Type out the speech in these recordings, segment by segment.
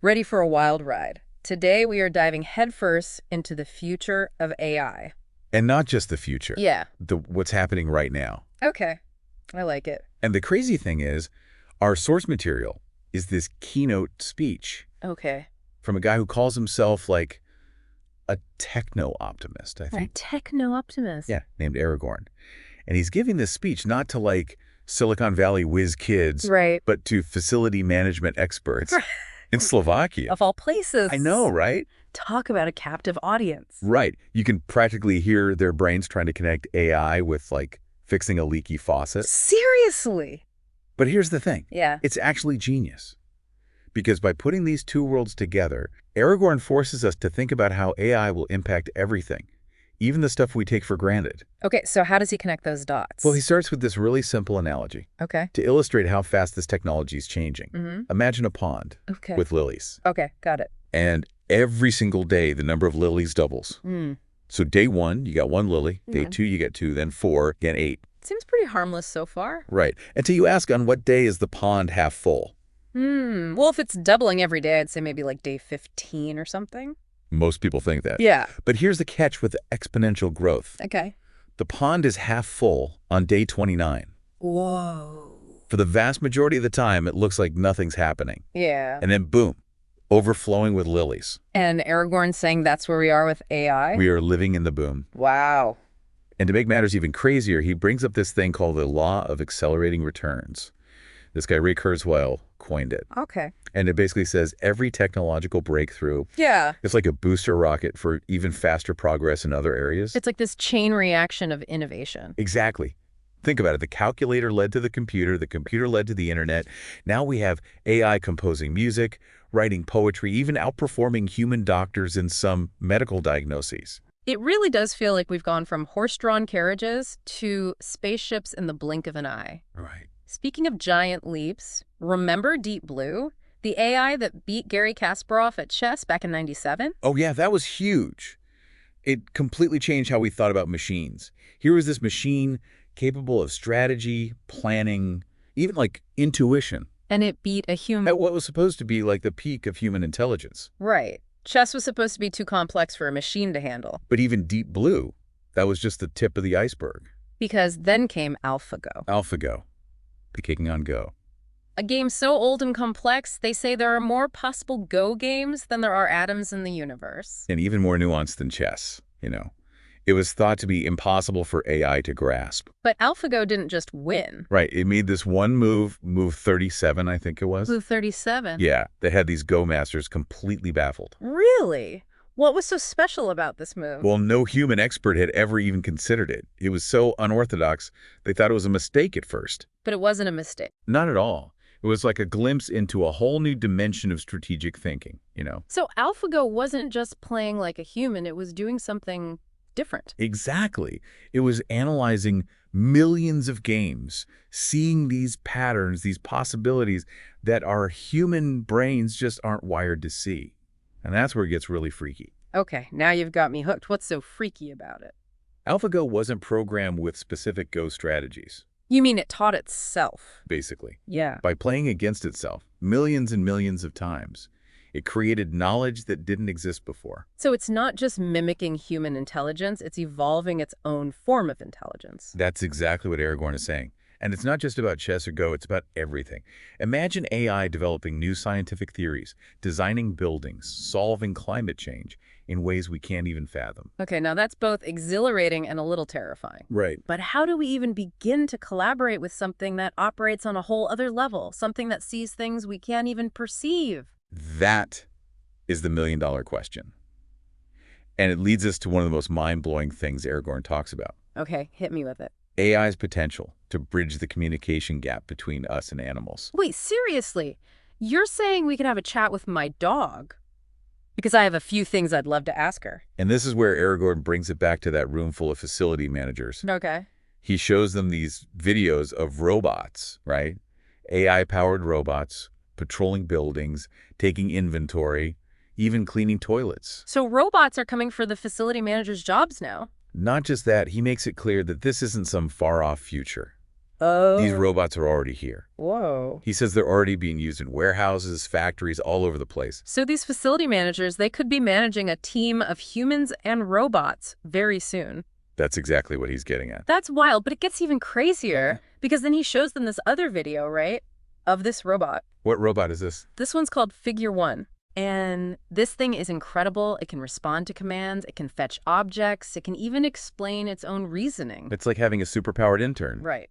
Ready for a wild ride. Today we are diving headfirst into the future of AI. And not just the future. Yeah. What's happening right now. Okay. I like it. And the crazy thing is, our source material is this keynote speech Okay. from a guy who calls himself like a techno-optimist, I A think. techno-optimist. Yeah, named Aragorn. And he's giving this speech not to like Silicon Valley whiz kids, Right. but to facility management experts in Slovakia. Of all places. I know, right? Talk about a captive audience. Right. You can practically hear their brains trying to connect AI with like fixing a leaky faucet. Seriously? But here's the thing. Yeah. It's actually genius. Because by putting these two worlds together, Aragorn forces us to think about how AI will impact everything, even the stuff we take for granted. Okay, so how does he connect those dots? Well, he starts with this really simple analogy Okay. to illustrate how fast this technology is changing. Mm-hmm. Imagine a pond Okay. with lilies. Okay, got it. And every single day, the number of lilies doubles. Mm. So day 1, you got 1 lily. Day Okay. 2, you get 2. Then 4, again 8. Seems pretty harmless so far. Right. Until you ask, on what day is the pond half full? Well, if it's doubling every day, I'd say maybe like day 15 or something. Most people think that. Yeah. But here's the catch with exponential growth. Okay. The pond is half full on day 29. Whoa. For the vast majority of the time, it looks like nothing's happening. Yeah. And then boom, overflowing with lilies. And Aragorn saying that's where we are with AI? We are living in the boom. Wow. And to make matters even crazier, he brings up this thing called the law of accelerating returns. This guy, Ray Kurzweil, coined it. Okay. And it basically says every technological breakthrough Yeah. is like a booster rocket for even faster progress in other areas. It's like this chain reaction of innovation. Exactly. Think about it. The calculator led to the computer led to the internet. Now we have AI composing music, writing poetry, even outperforming human doctors in some medical diagnoses. It really does feel like we've gone from horse-drawn carriages to spaceships in the blink of an eye. Right. Speaking of giant leaps, remember Deep Blue? The AI that beat Garry Kasparov at chess back in '97? Oh, yeah, that was huge. It completely changed how we thought about machines. Here was this machine capable of strategy, planning, even like intuition, And it beat a human. at what was supposed to be like the peak of human intelligence. Right. Chess was supposed to be too complex for a machine to handle. But even Deep Blue, that was just the tip of the iceberg. Because then came AlphaGo. AlphaGo, the kicking on Go. A game so old and complex, they say there are more possible Go games than there are atoms in the universe. And even more nuanced than chess, you know. It was thought to be impossible for AI to grasp. But AlphaGo didn't just win. Right, it made this one move 37, I think it was. Move 37. Yeah, they had these Go masters completely baffled. Really? What was so special about this move? Well, no human expert had ever even considered it. It was so unorthodox, they thought it was a mistake at first. But it wasn't a mistake. Not at all. It was like a glimpse into a whole new dimension of strategic thinking, you know? So AlphaGo wasn't just playing like a human, it was doing something different. Exactly. It was analyzing millions of games, seeing these patterns, these possibilities that our human brains just aren't wired to see. And that's where it gets really freaky. Okay, now you've got me hooked. What's so freaky about it? AlphaGo wasn't programmed with specific Go strategies, You mean it taught itself? basically. Yeah. By playing against itself millions and millions of times, it created knowledge that didn't exist before. So it's not just mimicking human intelligence, it's evolving its own form of intelligence. That's exactly what Aragorn is saying. And it's not just about chess or Go, it's about everything. Imagine AI developing new scientific theories, designing buildings, solving climate change in ways we can't even fathom. Okay, now that's both exhilarating and a little terrifying. Right. But how do we even begin to collaborate with something that operates on a whole other level, something that sees things we can't even perceive? That is the million-dollar question. And it leads us to one of the most mind-blowing things Aragorn talks about. Okay, hit me with it. AI's potential to bridge the communication gap between us and animals. Wait, seriously? You're saying we could have a chat with my dog? Because I have a few things I'd love to ask her. And this is where Aragorn brings it back to that room full of facility managers. Okay. He shows them these videos of robots, right? AI-powered robots, patrolling buildings, taking inventory, even cleaning toilets. So robots are coming for the facility manager's jobs now? Not just that, he makes it clear that this isn't some far-off future. These Oh, robots are already here. whoa. He says they're already being used in warehouses, factories, all over the place. So these facility managers, they could be managing a team of humans and robots very soon. That's exactly what he's getting at. That's wild, but it gets even crazier because then he shows them this other video, right, of this robot. What robot is this? This one's called Figure 1. And this thing is incredible. It can respond to commands, it can fetch objects, it can even explain its own reasoning. It's like having a superpowered intern. Right.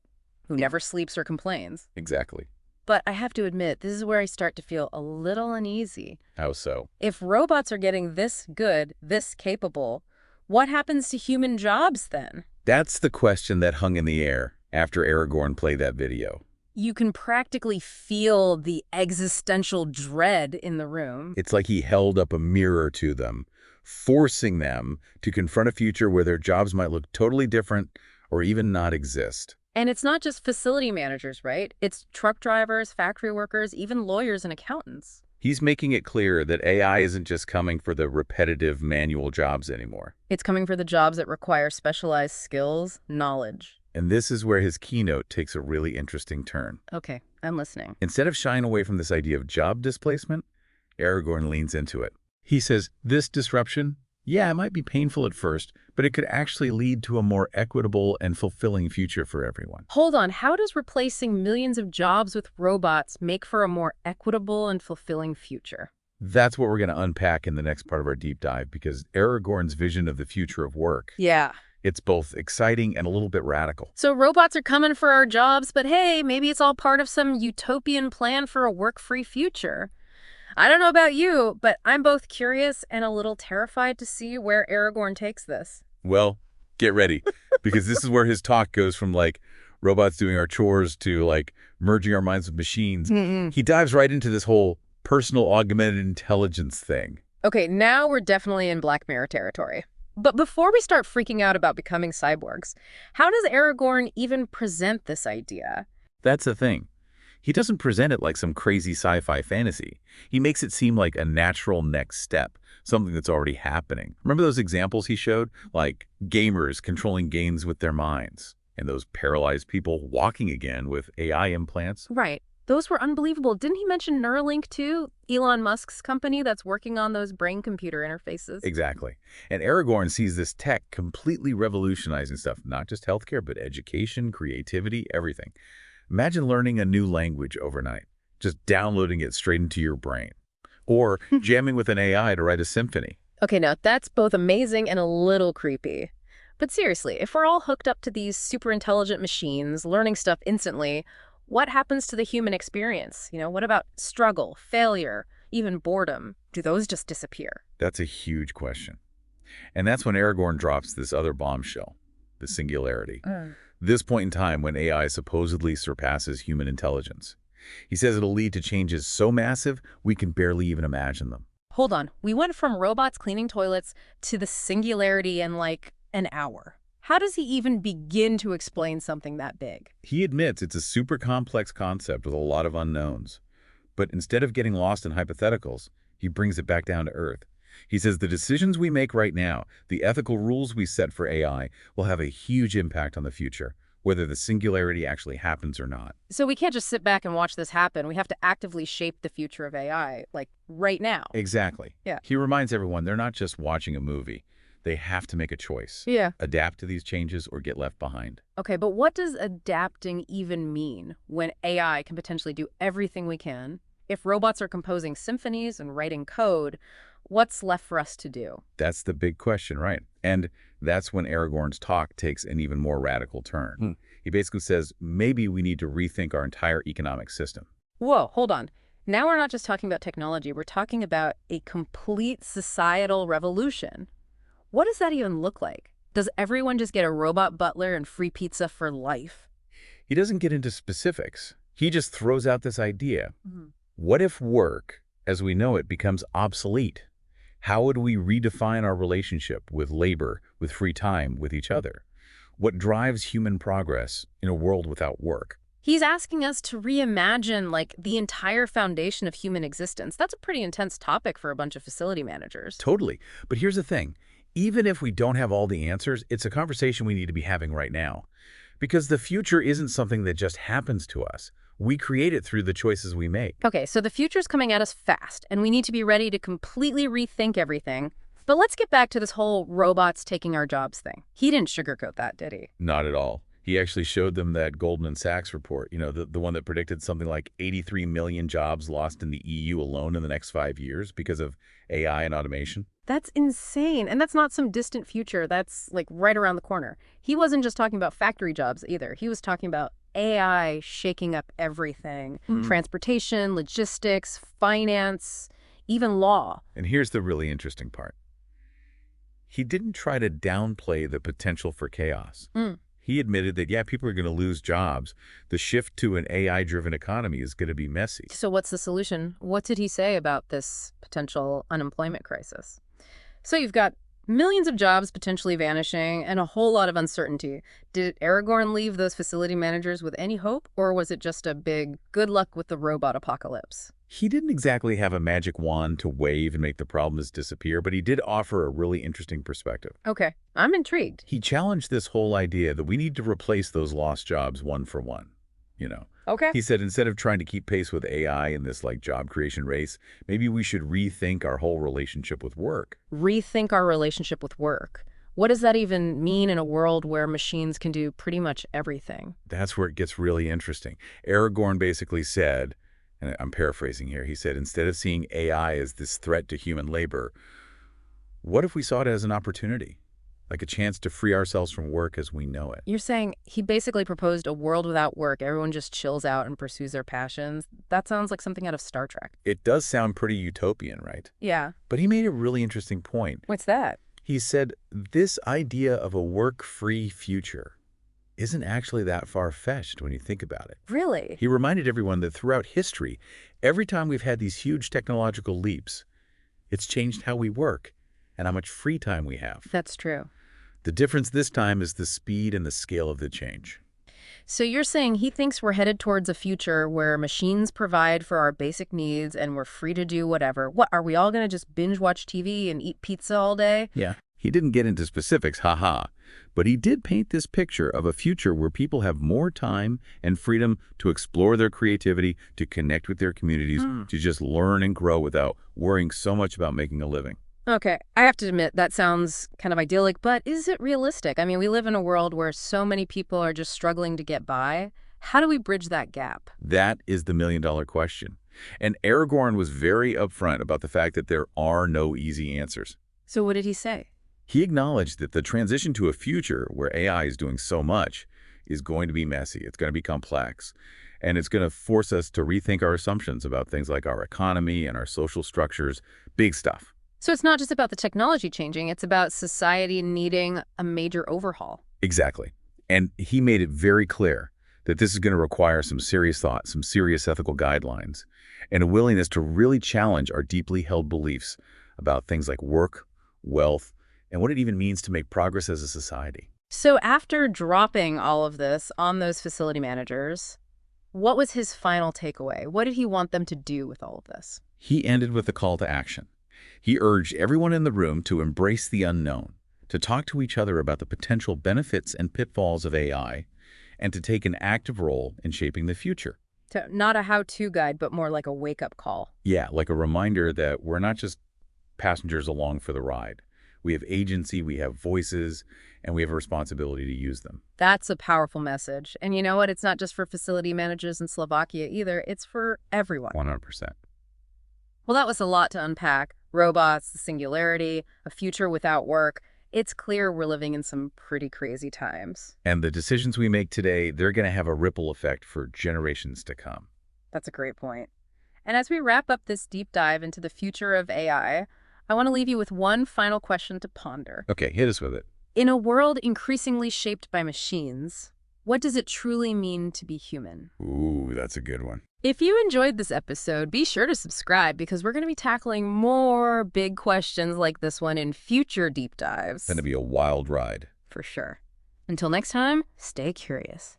Who never sleeps or complains. Exactly. But I have to admit, this is where I start to feel a little uneasy. How so? If robots are getting this good, this capable, what happens to human jobs then? That's the question that hung in the air after Aragorn played that video. You can practically feel the existential dread in the room. It's like he held up a mirror to them, forcing them to confront a future where their jobs might look totally different or even not exist. And it's not just facility managers, right? It's truck drivers, factory workers, even lawyers and accountants. He's making it clear that AI isn't just coming for the repetitive manual jobs anymore. It's coming for the jobs that require specialized skills, knowledge. And this is where his keynote takes a really interesting turn. Okay, I'm listening. Instead of shying away from this idea of job displacement, Aragorn leans into it. He says, this disruption, yeah, it might be painful at first, but it could actually lead to a more equitable and fulfilling future for everyone. Hold on, how does replacing millions of jobs with robots make for a more equitable and fulfilling future? That's what we're going to unpack in the next part of our deep dive, because Aragorn's vision of the future of work, Yeah. it's both exciting and a little bit radical. So robots are coming for our jobs, but hey, maybe it's all part of some utopian plan for a work-free future. I don't know about you, but I'm both curious and a little terrified to see where Aragorn takes this. Well, get ready, because this is where his talk goes from like robots doing our chores to like merging our minds with machines. He dives right into this whole personal augmented intelligence thing. Okay, now we're definitely in Black Mirror territory. But before we start freaking out about becoming cyborgs, how does Aragorn even present this idea? That's the thing. He doesn't present it like some crazy sci-fi fantasy. He makes it seem like a natural next step, something that's already happening. Remember those examples he showed? Like gamers controlling games with their minds, and those paralyzed people walking again with AI implants? Right. Those were unbelievable. Didn't he mention Neuralink too? Elon Musk's company that's working on those brain-computer interfaces? Exactly. And Aragorn sees this tech completely revolutionizing stuff, not just healthcare, but education, creativity, everything. Imagine learning a new language overnight, just downloading it straight into your brain. Or jamming with an AI to write a symphony. Okay, now that's both amazing and a little creepy. But seriously, if we're all hooked up to these super intelligent machines, learning stuff instantly, what happens to the human experience? What about struggle, failure, even boredom? Do those just disappear? That's a huge question. And that's when Aragorn drops this other bombshell, the singularity. This point in time when AI supposedly surpasses human intelligence. He says it'll lead to changes so massive we can barely even imagine them. Hold on, we went from robots cleaning toilets to the singularity in like an hour. How does he even begin to explain something that big? He admits it's a super complex concept with a lot of unknowns. But instead of getting lost in hypotheticals, he brings it back down to earth. He says the decisions we make right now, the ethical rules we set for AI, will have a huge impact on the future, whether the singularity actually happens or not. So we can't just sit back and watch this happen. We have to actively shape the future of AI, like right now. Exactly. Yeah. He reminds everyone they're not just watching a movie. They have to make a choice. Yeah. Adapt to these changes or get left behind. Okay, but what does adapting even mean when AI can potentially do everything we can? If robots are composing symphonies and writing code, what's left for us to do? That's the big question, right? And that's when Aragorn's talk takes an even more radical turn. He basically says, maybe we need to rethink our entire economic system. Whoa, hold on. Now we're not just talking about technology, we're talking about a complete societal revolution. What does that even look like? Does everyone just get a robot butler and free pizza for life? He doesn't get into specifics. He just throws out this idea. What if work, as we know it, becomes obsolete? How would we redefine our relationship with labor, with free time, with each other? What drives human progress in a world without work? He's asking us to reimagine, like, the entire foundation of human existence. That's a pretty intense topic for a bunch of facility managers. Totally. But here's the thing. Even if we don't have all the answers, it's a conversation we need to be having right now. Because the future isn't something that just happens to us. We create it through the choices we make. Okay, so the future's coming at us fast, and we need to be ready to completely rethink everything. But let's get back to this whole robots taking our jobs thing. He didn't sugarcoat that, did he? Not at all. He actually showed them that Goldman Sachs report, the one that predicted something like 83 million jobs lost in the EU alone in the next 5 years because of AI and automation. That's insane. And that's not some distant future. That's like right around the corner. He wasn't just talking about factory jobs either. He was talking about AI shaking up everything. Transportation, logistics, finance, even law. And here's the really interesting part. He didn't try to downplay the potential for chaos. He admitted that, yeah, people are going to lose jobs. The shift to an AI-driven economy is going to be messy. So what's the solution? What did he say about this potential unemployment crisis? So you've got millions of jobs potentially vanishing and a whole lot of uncertainty. Did Aragorn leave those facility managers with any hope, or was it just a big good luck with the robot apocalypse? He didn't exactly have a magic wand to wave and make the problems disappear, but he did offer a really interesting perspective. Okay, I'm intrigued. He challenged this whole idea that we need to replace those lost jobs one for one. Okay. He said instead of trying to keep pace with AI in this job creation race, maybe we should rethink our whole relationship with work. Rethink our relationship with work. What does that even mean in a world where machines can do pretty much everything? That's where it gets really interesting. Aragorn basically said, and I'm paraphrasing here, he said, instead of seeing AI as this threat to human labor, what if we saw it as an opportunity? Like a chance to free ourselves from work as we know it. You're saying he basically proposed a world without work. Everyone just chills out and pursues their passions. That sounds like something out of Star Trek. It does sound pretty utopian, right? Yeah. But he made a really interesting point. What's that? He said, this idea of a work-free future isn't actually that far-fetched when you think about it. Really? He reminded everyone that throughout history, every time we've had these huge technological leaps, it's changed how we work and how much free time we have. That's true. The difference this time is the speed and the scale of the change. So you're saying he thinks we're headed towards a future where machines provide for our basic needs and we're free to do whatever. What, are we all going to just binge watch TV and eat pizza all day? Yeah. He didn't get into specifics, haha, but he did paint this picture of a future where people have more time and freedom to explore their creativity, to connect with their communities, to just learn and grow without worrying so much about making a living. Okay, I have to admit, that sounds kind of idyllic, but is it realistic? I mean, we live in a world where so many people are just struggling to get by. How do we bridge that gap? That is the million-dollar question. And Aragorn was very upfront about the fact that there are no easy answers. So what did he say? He acknowledged that the transition to a future where AI is doing so much is going to be messy. It's going to be complex. And it's going to force us to rethink our assumptions about things like our economy and our social structures, big stuff. So it's not just about the technology changing, it's about society needing a major overhaul. Exactly. And he made it very clear that this is going to require some serious thought, some serious ethical guidelines, and a willingness to really challenge our deeply held beliefs about things like work, wealth, and what it even means to make progress as a society. So after dropping all of this on those facility managers, what was his final takeaway? What did he want them to do with all of this? He ended with a call to action. He urged everyone in the room to embrace the unknown, to talk to each other about the potential benefits and pitfalls of AI, and to take an active role in shaping the future. So not a how-to guide, but more like a wake-up call. Yeah, like a reminder that we're not just passengers along for the ride. We have agency, we have voices, and we have a responsibility to use them. That's a powerful message. And you know what? It's not just for facility managers in Slovakia either. It's for everyone. 100%. Well, that was a lot to unpack. Robots, the singularity, a future without work. It's clear we're living in some pretty crazy times. And the decisions we make today, they're going to have a ripple effect for generations to come. That's a great point. And as we wrap up this deep dive into the future of AI, I want to leave you with one final question to ponder. Okay, hit us with it. In a world increasingly shaped by machines, what does it truly mean to be human? Ooh, that's a good one. If you enjoyed this episode, be sure to subscribe because we're going to be tackling more big questions like this one in future deep dives. It's going to be a wild ride. For sure. Until next time, stay curious.